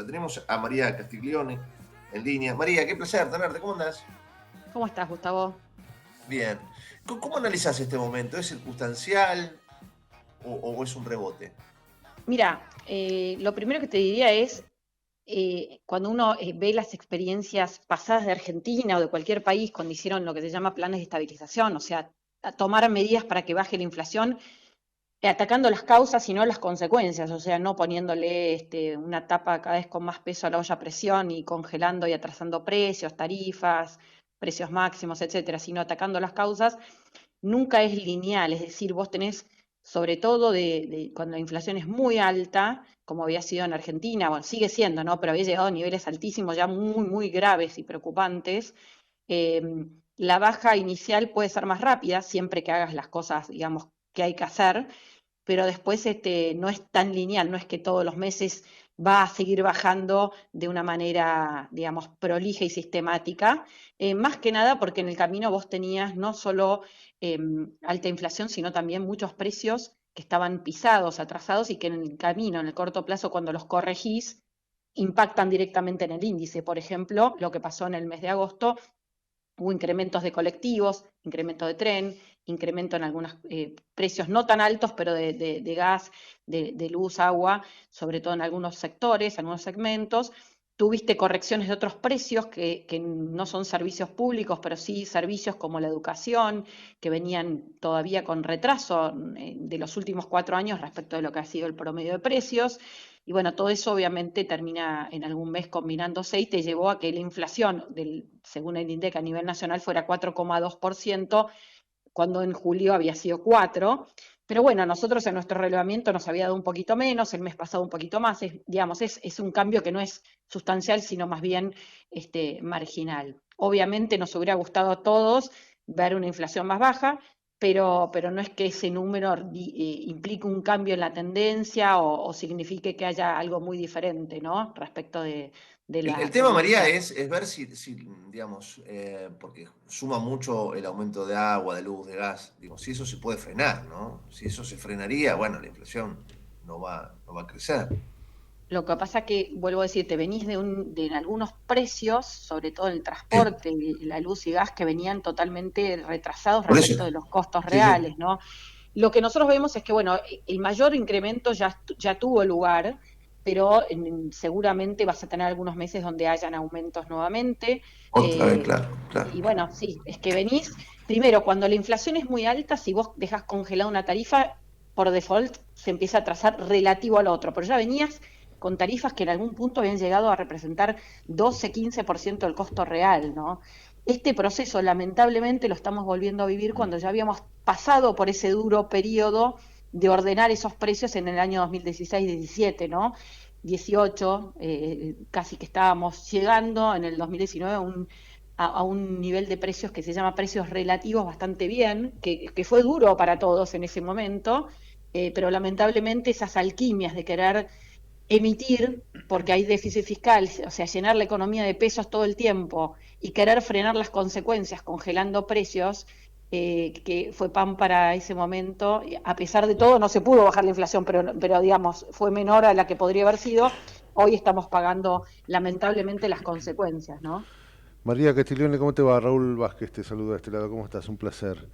tenemos a María Castiglione en línea. María, qué placer tenerte, ¿cómo andás? ¿Cómo estás, Gustavo? Bien. ¿Cómo analizás este momento? ¿Es circunstancial o es un rebote? Mira, lo primero que te diría es, cuando uno ve las experiencias pasadas de Argentina o de cualquier país cuando hicieron lo que se llama planes de estabilización, o sea, a tomar medidas para que baje la inflación, atacando las causas y no las consecuencias, o sea, no poniéndole una tapa cada vez con más peso a la olla a presión y congelando y atrasando precios, tarifas, precios máximos, etcétera, sino atacando las causas, nunca es lineal, es decir, vos tenés, sobre todo cuando la inflación es muy alta, como había sido en Argentina, bueno, sigue siendo, ¿no? Pero había llegado a niveles altísimos, ya muy, muy graves y preocupantes. eh, la baja inicial puede ser más rápida, siempre que hagas las cosas, digamos, que hay que hacer, pero después no es tan lineal, no es que todos los meses va a seguir bajando de una manera, digamos, prolija y sistemática, más que nada porque en el camino vos tenías no solo alta inflación, sino también muchos precios que estaban pisados, atrasados y que en el camino, en el corto plazo, cuando los corregís, impactan directamente en el índice. Por ejemplo, lo que pasó en el mes de agosto, hubo incrementos de colectivos, incremento de tren, incremento en algunos precios no tan altos, pero de gas, de luz, agua, sobre todo en algunos sectores, algunos segmentos. Tuviste correcciones de otros precios que no son servicios públicos, pero sí servicios como la educación, que venían todavía con retraso de los últimos 4 años respecto de lo que ha sido el promedio de precios. Y bueno, todo eso obviamente termina en algún mes combinándose y te llevó a que la inflación, según el INDEC a nivel nacional, fuera 4,2%, cuando en julio había sido 4%. Pero bueno, a nosotros en nuestro relevamiento nos había dado un poquito menos, el mes pasado un poquito más. Digamos, es un cambio que no es sustancial, sino más bien marginal. Obviamente nos hubiera gustado a todos ver una inflación más baja, pero no es que ese número implique un cambio en la tendencia o signifique que haya algo muy diferente, ¿no? Respecto de El la tema, María, tendencia. es ver si digamos, porque suma mucho el aumento de agua, de luz, de gas, digo, si eso se puede frenar, ¿no? Si eso se frenaría, bueno, la inflación no va a crecer. Lo que pasa que, vuelvo a decirte, venís de algunos precios, sobre todo el Sí, transporte, la luz y gas, que venían totalmente retrasados por eso. respecto de los costos Sí, sí. reales, ¿no? Lo que nosotros vemos es que, bueno, el mayor incremento ya tuvo lugar, pero seguramente vas a tener algunos meses donde hayan aumentos nuevamente. Otra vez, eh, claro, claro. y bueno, sí, es que venís, primero, cuando la inflación es muy alta, si vos dejas congelada una tarifa, por default se empieza a trazar relativo al otro, pero ya venías con tarifas que en algún punto habían llegado a representar 12-15% del costo real, ¿no? Este proceso lamentablemente lo estamos volviendo a vivir cuando ya habíamos pasado por ese duro periodo de ordenar esos precios en el año 2016-17, ¿no? 18, casi que estábamos llegando en el 2019 a un nivel de precios que se llama precios relativos bastante bien, que fue duro para todos en ese momento, pero lamentablemente esas alquimias de querer emitir, porque hay déficit fiscal, o sea, llenar la economía de pesos todo el tiempo y querer frenar las consecuencias congelando precios, que fue pan para ese momento. A pesar de todo, no se pudo bajar la inflación, pero digamos, fue menor a la que podría haber sido. Hoy estamos pagando lamentablemente las consecuencias, ¿no? María Castiglione, ¿cómo te va? Raúl Vázquez te saluda de este lado, ¿cómo estás? Un placer.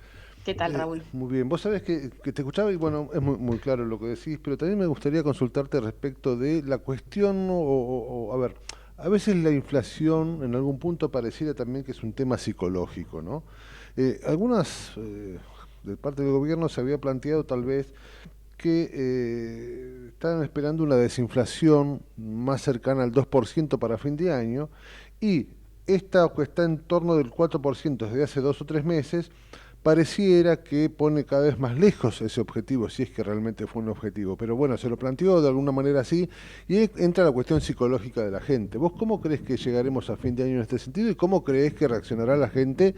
¿Qué tal, Raúl? Muy bien, vos sabés que te escuchaba y bueno, es muy claro lo que decís, pero también me gustaría consultarte respecto de la cuestión, a ver, a veces la inflación en algún punto pareciera también que es un tema psicológico, ¿no? Algunas, de parte del gobierno se había planteado tal vez que estaban esperando una desinflación más cercana al 2% para fin de año y esta que está en torno del 4% desde hace 2 o 3 meses pareciera que pone cada vez más lejos ese objetivo, si es que realmente fue un objetivo. Pero bueno, se lo planteó de alguna manera así y ahí entra la cuestión psicológica de la gente. ¿Vos cómo crees que llegaremos a fin de año en este sentido y cómo crees que reaccionará la gente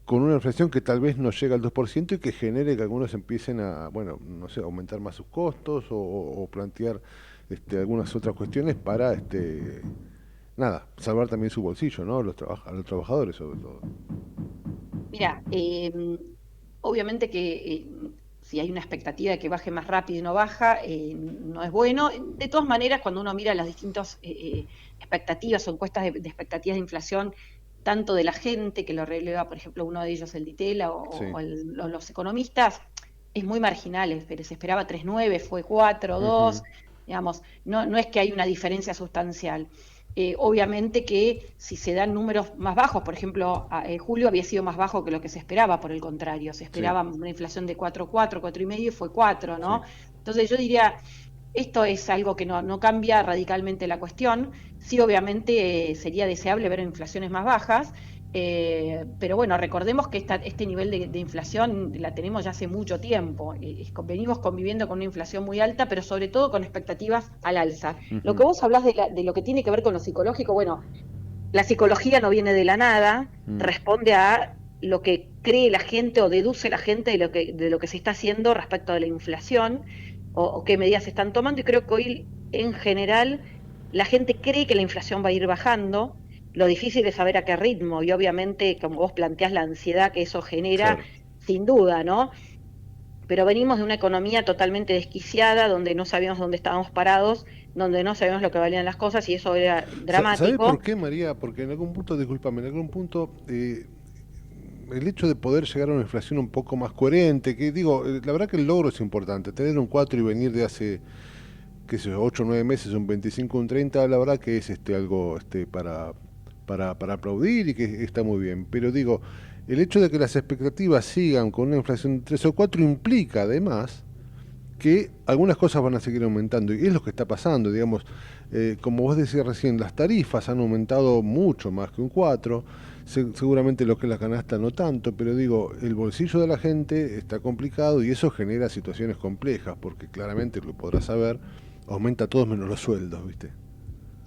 con una inflación que tal vez no llega al 2% y que genere que algunos empiecen a, bueno, no sé, aumentar más sus costos o plantear algunas otras cuestiones para, nada, salvar también su bolsillo, ¿no? A los trabajadores sobre todo. Mira, obviamente que si hay una expectativa de que baje más rápido y no baja, no es bueno. De todas maneras, cuando uno mira las distintas expectativas o encuestas de expectativas de inflación, tanto de la gente, que lo releva, por ejemplo, uno de ellos, el Ditela, Sí. o los economistas, es muy marginal, pero se esperaba 3,9, fue 4,2, Ujú. digamos, no es que hay una diferencia sustancial. Obviamente que si se dan números más bajos, por ejemplo, julio había sido más bajo que lo que se esperaba, por el contrario, se Sí, esperaba una inflación de 4,4, 4,5 y fue 4, sí. ¿no? Entonces yo diría, esto es algo que no cambia radicalmente la cuestión. Sí, obviamente sería deseable ver inflaciones más bajas, pero bueno, recordemos que este nivel de inflación la tenemos ya hace mucho tiempo. Venimos conviviendo con una inflación muy alta, pero sobre todo con expectativas al alza. Lo que Ujú. vos hablás de lo que tiene que ver con lo psicológico, bueno, la psicología no viene de la nada, Mm. responde a lo que cree la gente o deduce la gente de lo que se está haciendo respecto de la inflación o qué medidas se están tomando. Y creo que hoy, en general, la gente cree que la inflación va a ir bajando. Lo difícil es saber a qué ritmo y obviamente, como vos planteás, la ansiedad que eso genera, Claro. sin duda, ¿no? Pero venimos de una economía totalmente desquiciada, donde no sabíamos dónde estábamos parados, donde no sabíamos lo que valían las cosas y eso era ¿Sabe por dramático. qué, María? Porque en algún punto, discúlpame, en algún punto el hecho de poder llegar a una inflación un poco más coherente, que digo, la verdad que el logro es importante, tener un 4 y venir de hace, qué sé yo, 8 o 9 meses, un 25, un 30, la verdad que es algo para aplaudir y que está muy bien. Pero digo, el hecho de que las expectativas sigan con una inflación de 3 o 4 implica además que algunas cosas van a seguir aumentando y es lo que está pasando, digamos, como vos decías recién, las tarifas han aumentado mucho más que un 4, seguramente lo que es la canasta no tanto, pero digo, el bolsillo de la gente está complicado y eso genera situaciones complejas, porque claramente, lo podrás saber, aumenta todos menos los sueldos, ¿viste?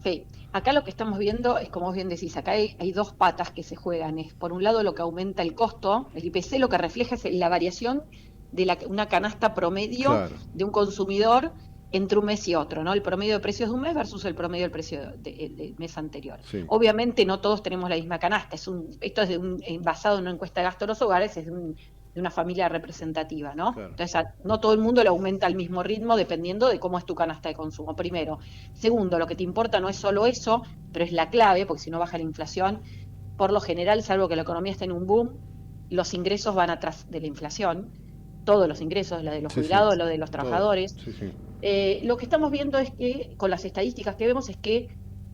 Sí, acá lo que estamos viendo es, como vos bien decís, acá hay dos patas que se juegan. Es por un lado lo que aumenta el costo, el IPC lo que refleja es la variación de una canasta promedio Claro, de un consumidor entre un mes y otro, ¿no? El promedio de precios de un mes versus el promedio del precio del mes anterior. sí, Obviamente no todos tenemos la misma canasta, esto es basado en una encuesta de gasto de los hogares, es de una familia representativa, ¿no? claro. Entonces, no todo el mundo le aumenta al mismo ritmo dependiendo de cómo es tu canasta de consumo, primero. Segundo, lo que te importa no es solo eso, pero es la clave, porque si no baja la inflación, por lo general, salvo que la economía esté en un boom, los ingresos van atrás de la inflación, todos los ingresos, la de los Sí, sí, jubilados, lo de los todo, trabajadores. sí, sí. Lo que estamos viendo es que, con las estadísticas que vemos, es que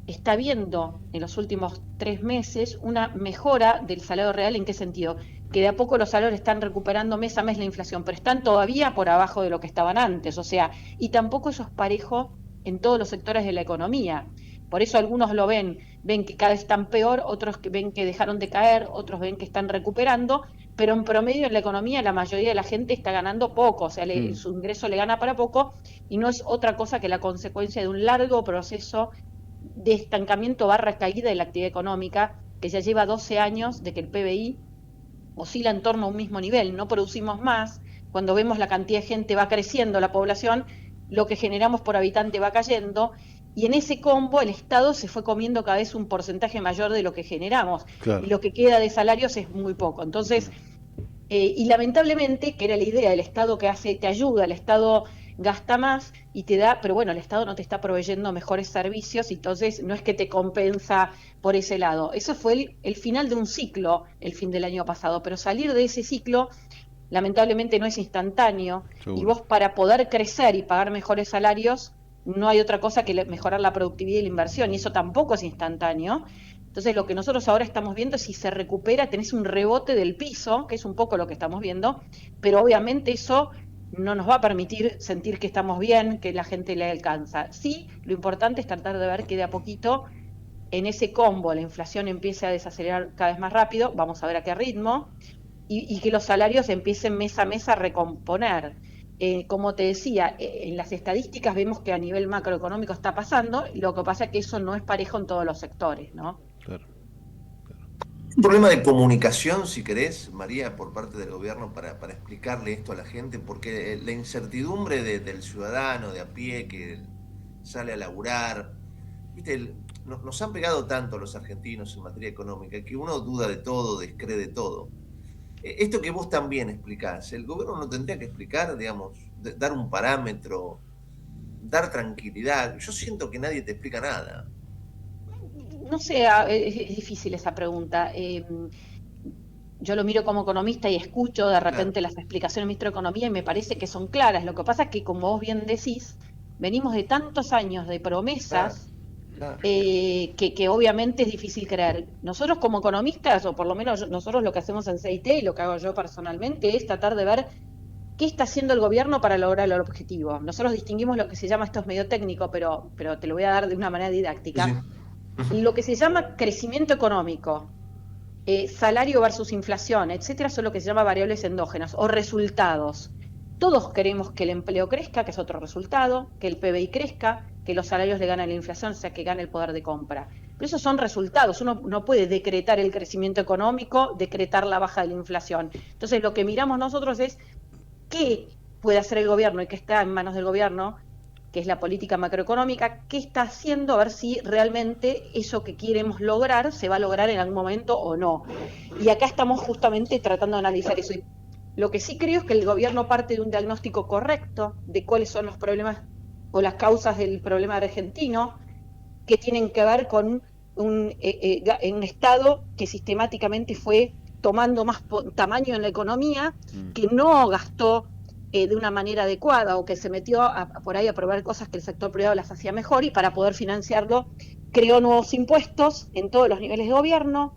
está habiendo en los últimos 3 meses una mejora del salario real. ¿En qué sentido? Que de a poco los salarios están recuperando mes a mes la inflación, pero están todavía por abajo de lo que estaban antes, o sea, y tampoco eso es parejo en todos los sectores de la economía. Por eso algunos lo ven que cada vez están peor, otros que ven que dejaron de caer, otros ven que están recuperando, pero en promedio en la economía la mayoría de la gente está ganando poco, o sea, Mm. su ingreso le gana para poco y no es otra cosa que la consecuencia de un largo proceso de estancamiento barra caída de la actividad económica, que ya lleva 12 años de que el PBI oscila en torno a un mismo nivel, no producimos más, cuando vemos la cantidad de gente va creciendo la población, lo que generamos por habitante va cayendo, y en ese combo el Estado se fue comiendo cada vez un porcentaje mayor de lo que generamos, y Claro. lo que queda de salarios es muy poco. Entonces, y lamentablemente, que era la idea, el Estado que hace, te ayuda, el Estado gasta más y te da, pero bueno, el Estado no te está proveyendo mejores servicios, y entonces no es que te compensa por ese lado. Eso fue el final de un ciclo, el fin del año pasado, pero salir de ese ciclo lamentablemente no es instantáneo, y Seguro. vos, para poder crecer y pagar mejores salarios, no hay otra cosa que mejorar la productividad y la inversión, y eso tampoco es instantáneo. Entonces, lo que nosotros ahora estamos viendo es si se recupera, tenés un rebote del piso, que es un poco lo que estamos viendo, pero obviamente eso no nos va a permitir sentir que estamos bien, que la gente le alcanza. Sí, lo importante es tratar de ver que de a poquito en ese combo la inflación empiece a desacelerar cada vez más rápido, vamos a ver a qué ritmo, y que los salarios empiecen mes a mes a recomponer. Como te decía, en las estadísticas vemos que a nivel macroeconómico está pasando, lo que pasa es que eso no es parejo en todos los sectores, ¿no? Claro. Un problema de comunicación, si querés, María, por parte del gobierno para explicarle esto a la gente, porque la incertidumbre del ciudadano de a pie que sale a laburar, viste, nos han pegado tanto los argentinos en materia económica que uno duda de todo, descree de todo. Esto que vos también explicás, el gobierno no tendría que explicar, digamos, dar un parámetro, dar tranquilidad. Yo siento que nadie te explica nada. No sé, es difícil esa pregunta. Yo lo miro como economista y escucho de Claro, repente las explicaciones del ministro de Economía y me parece que son claras. Lo que pasa es que, como vos bien decís, venimos de tantos años de claro, promesas claro. que obviamente es difícil creer. Nosotros como economistas, o por lo menos nosotros lo que hacemos en CIT y lo que hago yo personalmente, es tratar de ver qué está haciendo el gobierno para lograr el objetivo. Nosotros distinguimos lo que se llama, esto es medio técnico, pero te lo voy a dar de una manera Sí, sí. didáctica, lo que se llama crecimiento económico, salario versus inflación, etcétera, son lo que se llama variables endógenas o resultados. Todos queremos que el empleo crezca, que es otro resultado, que el PBI crezca, que los salarios le ganen la inflación, o sea, que gane el poder de compra. Pero esos son resultados. Uno no puede decretar el crecimiento económico, decretar la baja de la inflación. Entonces, lo que miramos nosotros es qué puede hacer el gobierno y qué está en manos del gobierno, que es la política macroeconómica, qué está haciendo, a ver si realmente eso que queremos lograr se va a lograr en algún momento o no. Y acá estamos justamente tratando de analizar eso. Y lo que sí creo es que el gobierno parte de un diagnóstico correcto de cuáles son los problemas o las causas del problema argentino, que tienen que ver con un Estado que sistemáticamente fue tomando más tamaño en la economía, Mm. que no gastó de una manera adecuada o que se metió por ahí a probar cosas que el sector privado las hacía mejor y para poder financiarlo creó nuevos impuestos en todos los niveles de gobierno,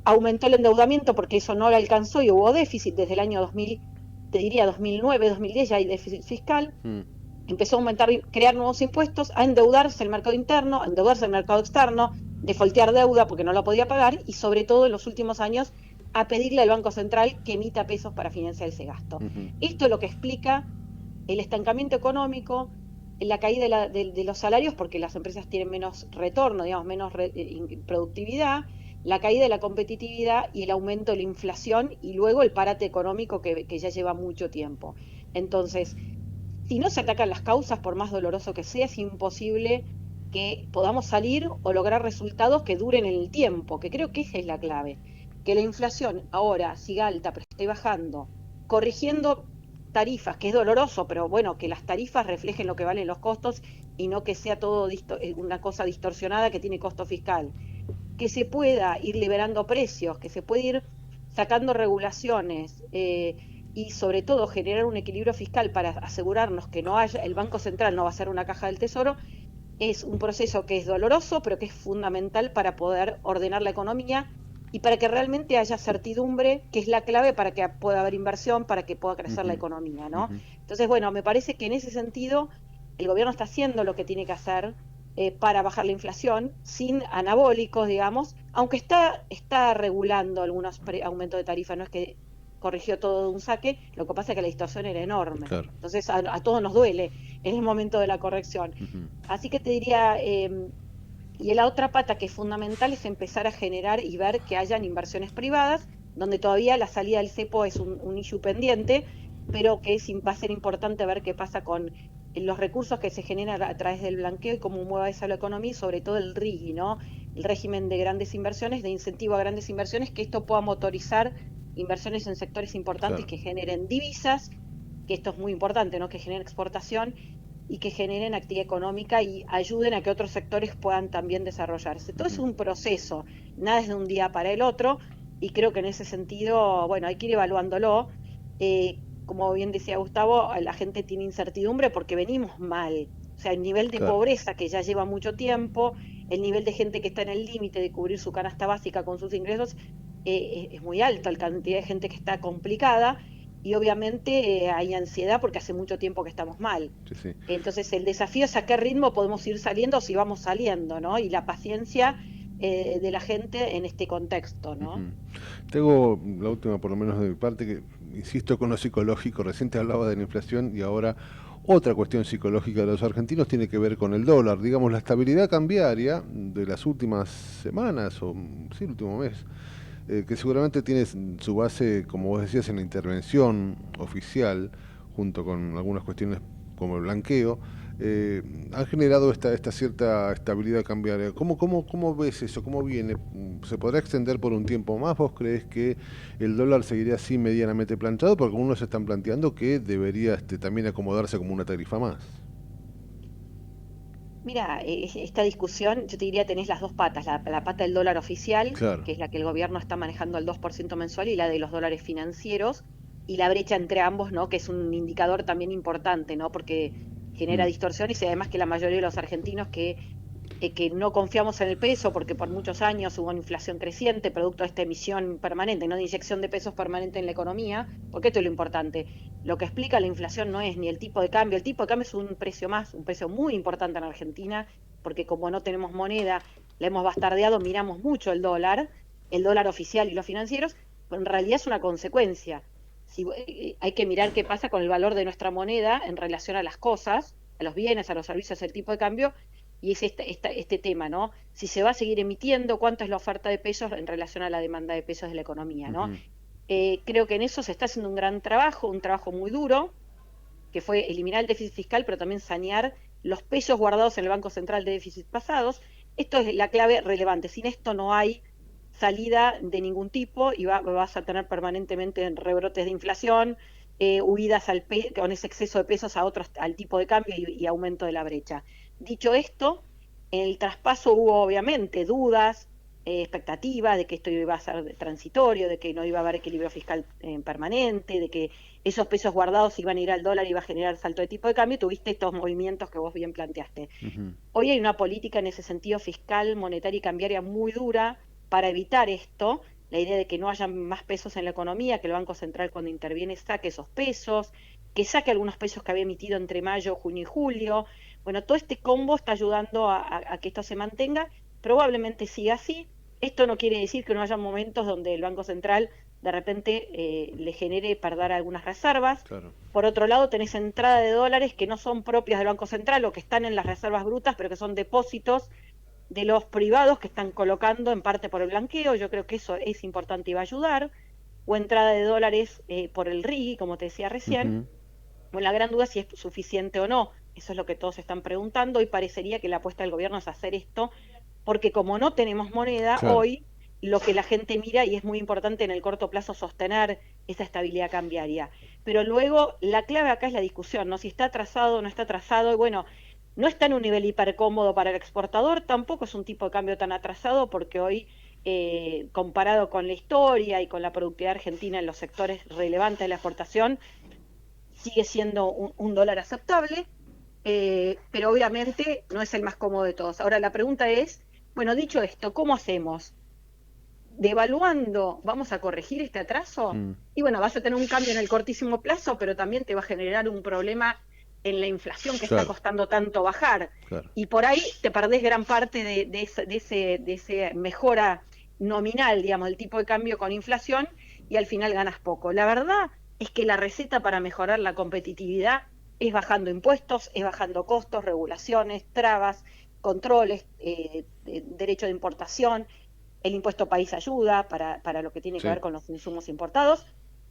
aumentó el endeudamiento porque eso no lo alcanzó y hubo déficit desde el año 2000, te diría 2009, 2010 ya hay déficit fiscal, Mm. empezó a aumentar, crear nuevos impuestos, a endeudarse el mercado interno, a endeudarse el mercado externo, defoltear deuda porque no la podía pagar y sobre todo en los últimos años a pedirle al Banco Central que emita pesos para financiar ese gasto. Ujú. Esto es lo que explica el estancamiento económico, la caída de los salarios porque las empresas tienen menos retorno, digamos, menos productividad, la caída de la competitividad y el aumento de la inflación y luego el parate económico que ya lleva mucho tiempo. Entonces, si no se atacan las causas, por más doloroso que sea, es imposible que podamos salir o lograr resultados que duren en el tiempo, que creo que esa es la clave. Que la inflación ahora siga alta, pero esté bajando, corrigiendo tarifas, que es doloroso, pero bueno, que las tarifas reflejen lo que valen los costos y no que sea todo una cosa distorsionada que tiene costo fiscal. Que se pueda ir liberando precios, que se pueda ir sacando regulaciones, y sobre todo generar un equilibrio fiscal para asegurarnos que no haya, el Banco Central no va a ser una caja del tesoro, es un proceso que es doloroso, pero que es fundamental para poder ordenar la economía y para que realmente haya certidumbre, que es la clave para que pueda haber inversión, para que pueda crecer la Ujú. economía, ¿no? Ujú. Entonces, bueno, me parece que en ese sentido el gobierno está haciendo lo que tiene que hacer para bajar la inflación, sin anabólicos, digamos, aunque está regulando algunos aumentos de tarifa, no es que corrigió todo de un saque, lo que pasa es que la distorsión era enorme. Claro. Entonces a todos nos duele en el momento de la corrección. Ujú. Así que te diría, y la otra pata que es fundamental es empezar a generar y ver que hayan inversiones privadas, donde todavía la salida del cepo es un issue pendiente, pero que va a ser importante ver qué pasa con los recursos que se generan a través del blanqueo y cómo mueva esa la economía y sobre todo el RIGI, ¿no? El régimen de grandes inversiones, de incentivo a grandes inversiones, que esto pueda motorizar inversiones en sectores importantes Claro. que generen divisas, que esto es muy importante, ¿no? Que generen exportación y que generen actividad económica y ayuden a que otros sectores puedan también desarrollarse. Todo es Ujú. un proceso, nada es de un día para el otro, y creo que en ese sentido, bueno, hay que ir evaluándolo. Como bien decía Gustavo, la gente tiene incertidumbre porque venimos mal. O sea, el nivel de Claro. pobreza que ya lleva mucho tiempo, el nivel de gente que está en el límite de cubrir su canasta básica con sus ingresos, es muy alto, la cantidad de gente que está complicada y obviamente hay ansiedad porque hace mucho tiempo que estamos mal. Sí, sí. Entonces el desafío es a qué ritmo podemos ir saliendo o si vamos saliendo, ¿no? Y la paciencia de la gente en este contexto, ¿no? Ujú. Tengo la última, por lo menos de mi parte, que insisto con lo psicológico. Recién te hablaba de la inflación y ahora otra cuestión psicológica de los argentinos tiene que ver con el dólar. Digamos, la estabilidad cambiaria de las últimas semanas, o sí, el último mes, que seguramente tiene su base, como vos decías, en la intervención oficial, junto con algunas cuestiones como el blanqueo, han generado esta cierta estabilidad cambiaria. ¿Cómo ves eso? ¿Cómo viene? ¿Se podrá extender por un tiempo más? ¿Vos crees que el dólar seguiría así medianamente planchado? Porque algunos se están planteando que debería también acomodarse como una tarifa más. Mira, esta discusión, yo te diría, tenés las dos patas, la pata del dólar oficial, Claro. que es la que el gobierno está manejando al 2% mensual, y la de los dólares financieros, y la brecha entre ambos, ¿no? Que es un indicador también importante, ¿no? Porque genera Mm. distorsiones y además que la mayoría de los argentinos que no confiamos en el peso porque por muchos años hubo una inflación creciente, producto de esta emisión permanente, no de inyección de pesos permanente en la economía, porque esto es lo importante. Lo que explica la inflación no es ni el tipo de cambio es un precio más, un precio muy importante en Argentina, porque como no tenemos moneda, la hemos bastardeado, miramos mucho el dólar oficial y los financieros, pero en realidad es una consecuencia. Si, hay que mirar qué pasa con el valor de nuestra moneda en relación a las cosas, a los bienes, a los servicios, el tipo de cambio, y es este tema, ¿no? Si se va a seguir emitiendo, cuánto es la oferta de pesos en relación a la demanda de pesos de la economía, ¿no? Ujú. Creo que en eso se está haciendo un trabajo muy duro, que fue eliminar el déficit fiscal, pero también sanear los pesos guardados en el Banco Central de déficits pasados. Esto es la clave relevante. Sin esto no hay salida de ningún tipo y vas a tener permanentemente rebrotes de inflación, huidas con ese exceso de pesos a otros, al tipo de cambio y aumento de la brecha. Dicho esto, en el traspaso hubo obviamente dudas, expectativas de que esto iba a ser transitorio, de que no iba a haber equilibrio fiscal permanente, de que esos pesos guardados iban a ir al dólar y iba a generar salto de tipo de cambio, y tuviste estos movimientos que vos bien planteaste. Ujú. Hoy hay una política en ese sentido fiscal, monetaria y cambiaria muy dura para evitar esto, la idea de que no haya más pesos en la economía, que el Banco Central cuando interviene saque esos pesos, que saque algunos pesos que había emitido entre mayo, junio y julio. Bueno, todo este combo está ayudando a que esto se mantenga, probablemente siga así. Esto no quiere decir que no haya momentos donde el Banco Central de repente le genere perder algunas reservas. Claro. Por otro lado, tenés entrada de dólares que no son propias del Banco Central o que están en las reservas brutas, pero que son depósitos de los privados que están colocando en parte por el blanqueo. Yo creo que eso es importante y va a ayudar. O entrada de dólares por el RIGI, como te decía recién. Ujú. Bueno, la gran duda es si es suficiente o no. Eso es lo que todos están preguntando y parecería que la apuesta del gobierno es hacer esto, porque como no tenemos moneda Claro. hoy, lo que la gente mira, y es muy importante en el corto plazo sostener esa estabilidad cambiaria. Pero luego la clave acá es la discusión, ¿no? Si está atrasado o no está atrasado, y bueno, no está en un nivel hipercómodo para el exportador, tampoco es un tipo de cambio tan atrasado, porque hoy, comparado con la historia y con la productividad argentina en los sectores relevantes de la exportación, sigue siendo un dólar aceptable, pero obviamente no es el más cómodo de todos. Ahora la pregunta es, bueno, dicho esto, ¿cómo hacemos? ¿Devaluando vamos a corregir este atraso? Mm. Y bueno, vas a tener un cambio en el cortísimo plazo, pero también te va a generar un problema en la inflación que está Claro, costando tanto bajar. claro. Y por ahí te perdés gran parte de ese mejora nominal, digamos, del tipo de cambio con inflación, y al final ganas poco. La verdad es que la receta para mejorar la competitividad es bajando impuestos, es bajando costos, regulaciones, trabas, controles, derecho de importación. El impuesto país ayuda para lo que tiene que Sí, ver con los insumos importados,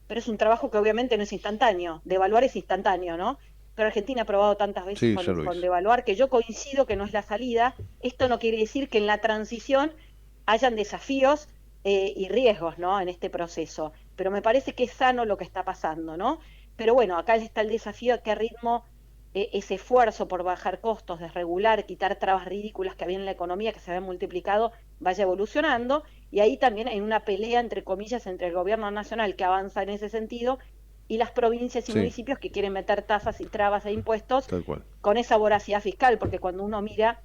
pero es un trabajo que obviamente no es instantáneo. Devaluar es instantáneo, ¿no? Pero Argentina ha probado tantas veces sí, ya lo con hizo. devaluar que yo coincido que no es la salida. Esto no quiere decir que en la transición hayan desafíos y riesgos, ¿no? En este proceso. Pero me parece que es sano lo que está pasando, ¿no? Pero bueno, acá está el desafío a qué ritmo ese esfuerzo por bajar costos, desregular, quitar trabas ridículas que había en la economía, que se habían multiplicado, vaya evolucionando. Y ahí también hay una pelea, entre comillas, entre el gobierno nacional que avanza en ese sentido y las provincias y Sí, municipios que quieren meter tasas y trabas e impuestos tal cual. con esa voracidad fiscal, porque cuando uno mira,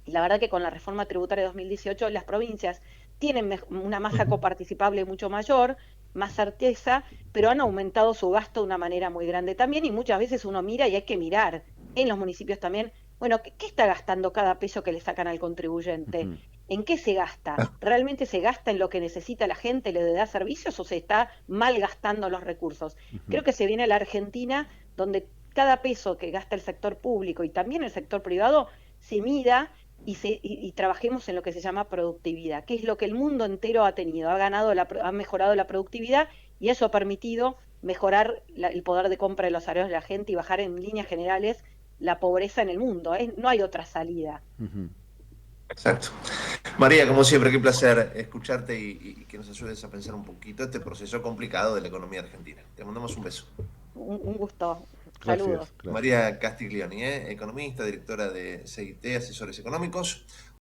la verdad que con la reforma tributaria de 2018 las provincias tienen una masa coparticipable mucho mayor, más certeza, pero han aumentado su gasto de una manera muy grande también, y muchas veces uno mira y hay que mirar en los municipios también, bueno, ¿qué está gastando cada peso que le sacan al contribuyente? Ujú. ¿En qué se gasta? ¿Realmente se gasta en lo que necesita la gente, le da servicios, o se está mal gastando los recursos? Ujú. Creo que se viene a la Argentina donde cada peso que gasta el sector público y también el sector privado se mida y trabajemos en lo que se llama productividad, que es lo que el mundo entero ha tenido, ha mejorado la productividad, y eso ha permitido mejorar el poder de compra de los salarios de la gente y bajar en líneas generales la pobreza en el mundo, ¿eh? No hay otra salida. Ujú. Exacto. María, como siempre, qué placer escucharte y que nos ayudes a pensar un poquito este proceso complicado de la economía argentina. Te mandamos un beso. Un gusto. Gracias, Saludos. gracias. María Castiglioni, economista, directora de CIT, Asesores Económicos.